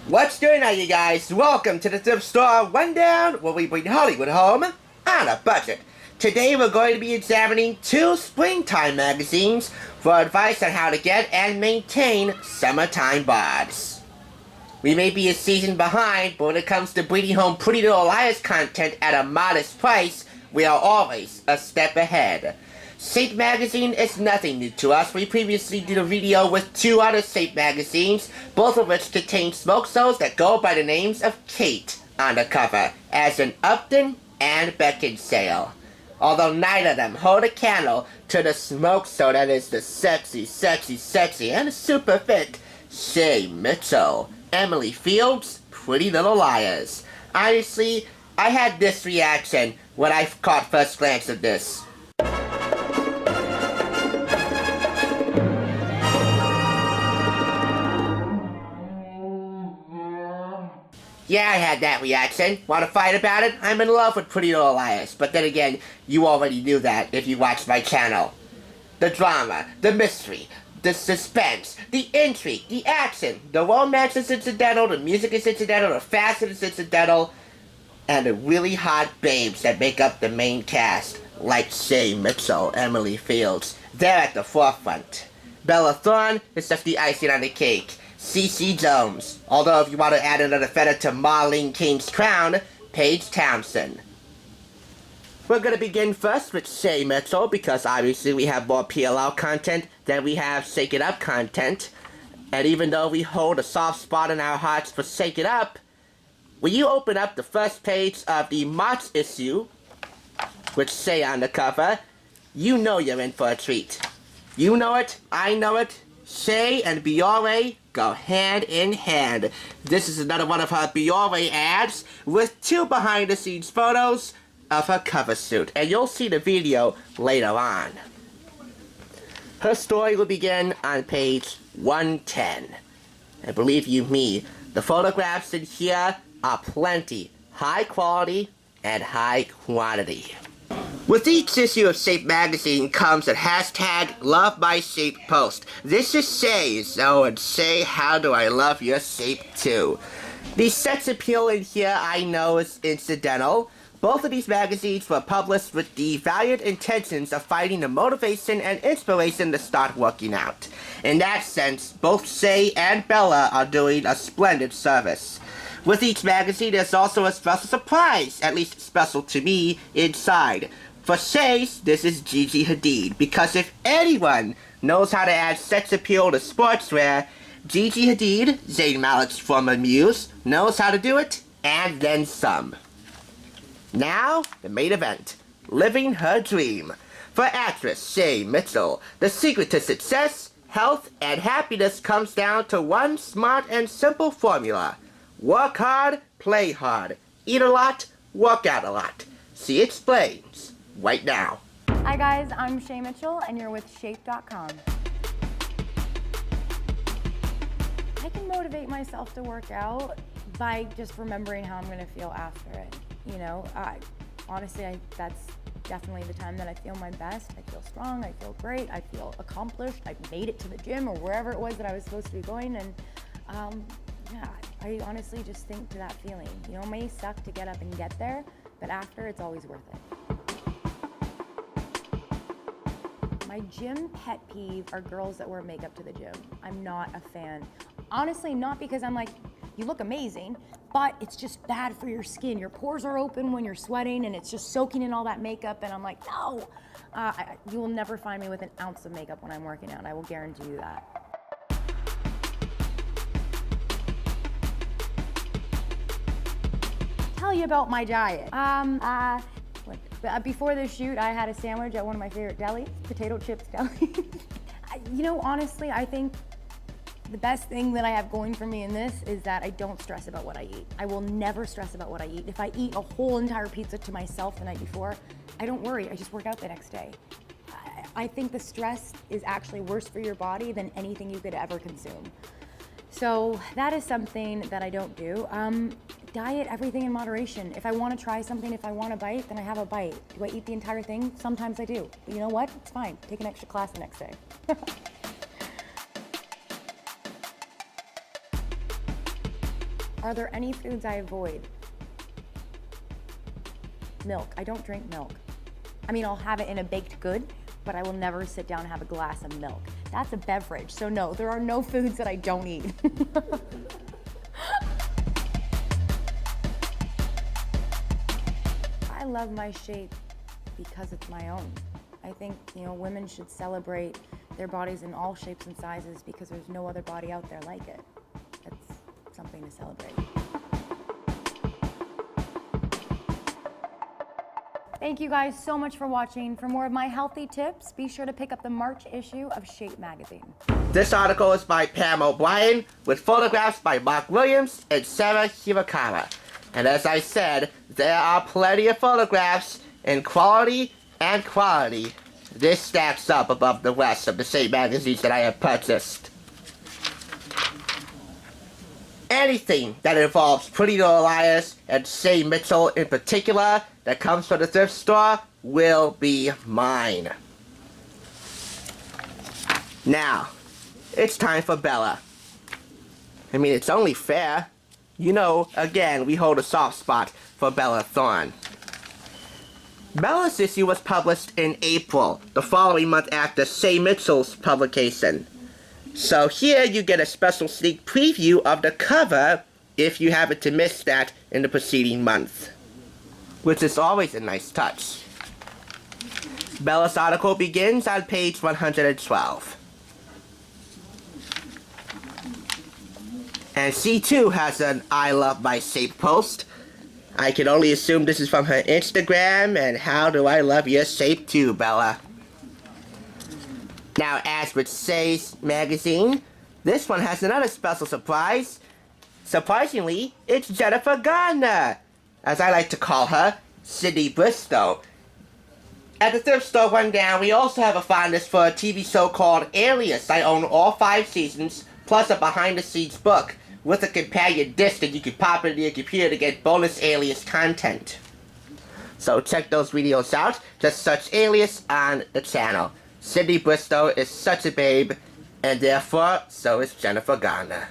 What's going on, you guys? Welcome to the Thrift Store Rundown, where we bring Hollywood home on a budget. Today we're going to be examining 2 springtime magazines for advice on how to get and maintain summertime bods. We may be a season behind, but when it comes to bringing home Pretty Little Liars content at a modest price, we are always a step ahead. Safe Magazine is nothing new to us. We previously did a video with 2 other Safe magazines, both of which contain smoke shows that go by the names of Kate on the cover, as in Upton and Beckinsale. Although neither of them hold a candle to the smoke show that is the sexy, and super fit Shay Mitchell, Emily Fields' Pretty Little Liars. Honestly, I had this reaction when I caught first glance of this. Yeah, I had that reaction. Want to fight about it? I'm in love with Pretty Little Liars. But then again, you already knew that if you watched my channel. The drama, the mystery, the suspense, the intrigue, the action, the romance is incidental, the music is incidental, the fashion is incidental, and the really hot babes that make up the main cast, like Shay Mitchell, Emily Fields, they're at the forefront. Bella Thorne is just the icing on the cake. C.C. Jones. Although if you want to add another feather to Marlene King's crown, Paige Townsend. We're going to begin first with Shay Mitchell because obviously we have more PLL content than we have Shake It Up content. And even though we hold a soft spot in our hearts for Shake It Up, when you open up the first page of the March issue, with Shay on the cover, you know you're in for a treat. You know it, I know it. Shay and Biore go hand in hand. This is another one of her Biore ads with 2 behind-the-scenes photos of her cover shoot, and you'll see the video later on. Her story will begin on page 110. And believe you me, the photographs in here are plenty, high quality and high quantity. With each issue of Shape Magazine comes a hashtag Love My Shape post. This is Shay's, and Shay, how do I love your shape too. The sex appeal in here I know is incidental. Both of these magazines were published with the valiant intentions of finding the motivation and inspiration to start working out. In that sense, both Shay and Bella are doing a splendid service. With each magazine, there's also a special surprise, at least special to me, inside. For Shay's, this is Gigi Hadid, because if anyone knows how to add sex appeal to sportswear, Gigi Hadid, Zayn Malik's former muse, knows how to do it, and then some. Now, the main event, living her dream. For actress Shay Mitchell, the secret to success, health, and happiness comes down to one smart and simple formula. Work hard, play hard. Eat a lot, work out a lot. She explains right now. Hi guys, I'm Shay Mitchell and you're with Shape.com. I can motivate myself to work out by just remembering how I'm going to feel after it. You know, honestly, that's definitely the time that I feel my best. I feel strong, I feel great, I feel accomplished. I made it to the gym or wherever it was that I was supposed to be going, and yeah, I honestly just think to that feeling. You know, it may suck to get up and get there, but after, it's always worth it. My gym pet peeve are girls that wear makeup to the gym. I'm not a fan. Honestly, not because I'm like, you look amazing, but it's just bad for your skin. Your pores are open when you're sweating and it's just soaking in all that makeup, and I'm like, no. You will never find me with an ounce of makeup when I'm working out. I will guarantee you that. Tell you about my diet. Before this shoot, I had a sandwich at one of my favorite delis, potato chips deli. You know, honestly, I think the best thing that I have going for me in this is that I don't stress about what I eat. I will never stress about what I eat. If I eat a whole entire pizza to myself the night before, I don't worry, I just work out the next day. I think the stress is actually worse for your body than anything you could ever consume. So that is something that I don't do. Diet, everything in moderation. If I want to try something, if I want a bite, then I have a bite. Do I eat the entire thing? Sometimes I do. But you know what? It's fine. Take an extra class the next day. Are there any foods I avoid? Milk. I don't drink milk. I mean, I'll have it in a baked good, but I will never sit down and have a glass of milk. That's a beverage, so no, there are no foods that I don't eat. I love my shape because it's my own. I think, women should celebrate their bodies in all shapes and sizes because there's no other body out there like it. That's something to celebrate. Thank you guys so much for watching. For more of my healthy tips, be sure to pick up the March issue of Shape magazine. This article is by Pam O'Brien, with photographs by Mark Williams and Sarah Hirakawa. And as I said, there are plenty of photographs in quality and quantity. This stacks up above the rest of the Shape magazines that I have purchased. Anything that involves Pretty Little Liars and Shay Mitchell in particular that comes from the thrift store will be mine. Now, it's time for Bella. I mean, it's only fair. Again, we hold a soft spot for Bella Thorne. Bella's issue was published in April, the following month after Shay Mitchell's publication. So here you get a special sneak preview of the cover if you happen to miss that in the preceding month, which is always a nice touch. Bella's article begins on page 112. And she too has an I love my shape post. I can only assume this is from her Instagram, and how do I love your shape too, Bella. Now, as with Shay's magazine, this one has another special surprise. Surprisingly, it's Jennifer Garner, as I like to call her, Sydney Bristow. At the thrift store rundown, we also have a fondness for a TV show called Alias. I own all 5 seasons, plus a behind-the-scenes book with a companion disc that you can pop into your computer to get bonus Alias content. So check those videos out. Just search Alias on the channel. Sydney Bristow is such a babe, and therefore, so is Jennifer Garner.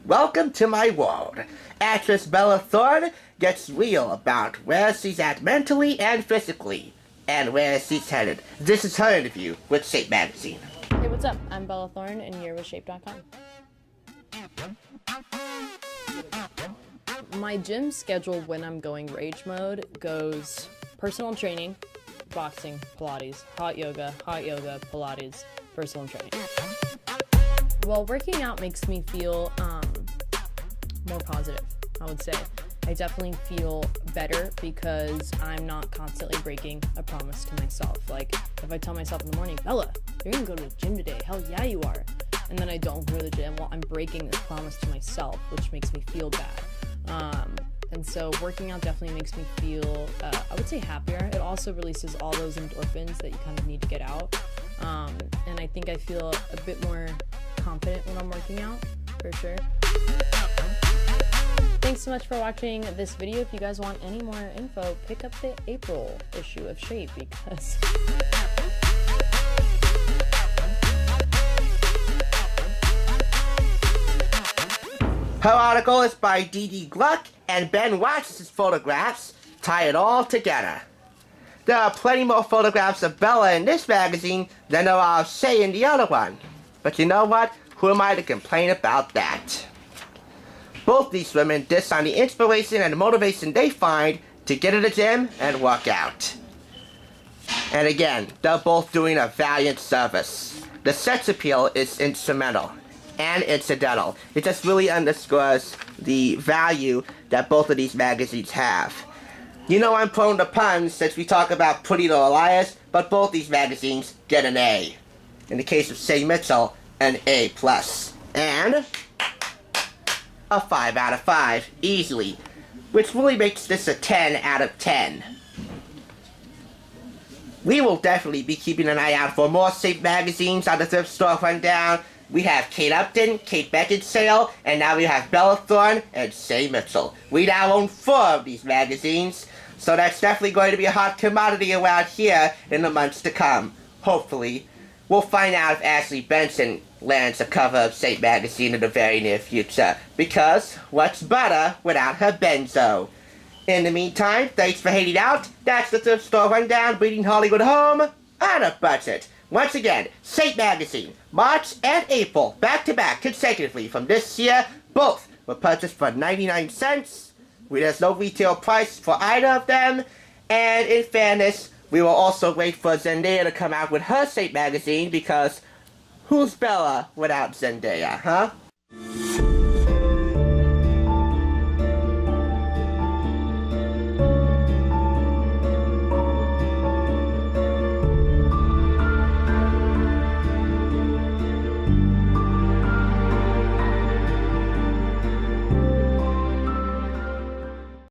Welcome to my world. Actress Bella Thorne gets real about where she's at mentally and physically, and where she's headed. This is her interview with Shape magazine. Hey, what's up? I'm Bella Thorne, and you're with Shape.com. My gym schedule when I'm going rage mode goes personal training, boxing, Pilates, hot yoga, Pilates, personal training. Well, working out makes me feel more positive, I would say. I definitely feel better because I'm not constantly breaking a promise to myself. Like, if I tell myself in the morning, Bella, you're gonna go to the gym today, hell yeah you are, and then I don't go to the gym, well, I'm breaking this promise to myself, which makes me feel bad. And so working out definitely makes me feel, I would say, happier. It also releases all those endorphins that you kind of need to get out. And I think I feel a bit more confident when I'm working out, for sure. Thanks so much for watching this video. If you guys want any more info, pick up the April issue of Shape because... Her article is by Dee Gluck, and Ben watches photographs tie it all together. There are plenty more photographs of Bella in this magazine than there are of Shay in the other one. But you know what? Who am I to complain about that? Both these women diss on the inspiration and motivation they find to get in the gym and work out. And again, they're both doing a valiant service. The sex appeal is instrumental and incidental. It just really underscores the value that both of these magazines have. You know I'm prone to puns since we talk about Pretty Little Liars, but both these magazines get an A. In the case of Shay Mitchell, an A+. And a 5 out of 5, easily, which really makes this a 10 out of 10. We will definitely be keeping an eye out for more Shape magazines on the thrift store rundown. We have Kate Upton, Kate Beckinsale, and now we have Bella Thorne and Shay Mitchell. We now own 4 of these magazines, so that's definitely going to be a hot commodity around here in the months to come. Hopefully, we'll find out if Ashley Benson lands a cover of Saint Magazine in the very near future. Because what's butter without her benzo? In the meantime, thanks for hanging out. That's the thrift store rundown, bringing Hollywood home on a budget. Once again, Saint Magazine, March and April, back-to-back consecutively from this year. Both were purchased for 99 cents. There's no retail price for either of them. And in fairness, we will also wait for Zendaya to come out with her Saint Magazine, because who's Bella without Zendaya, huh?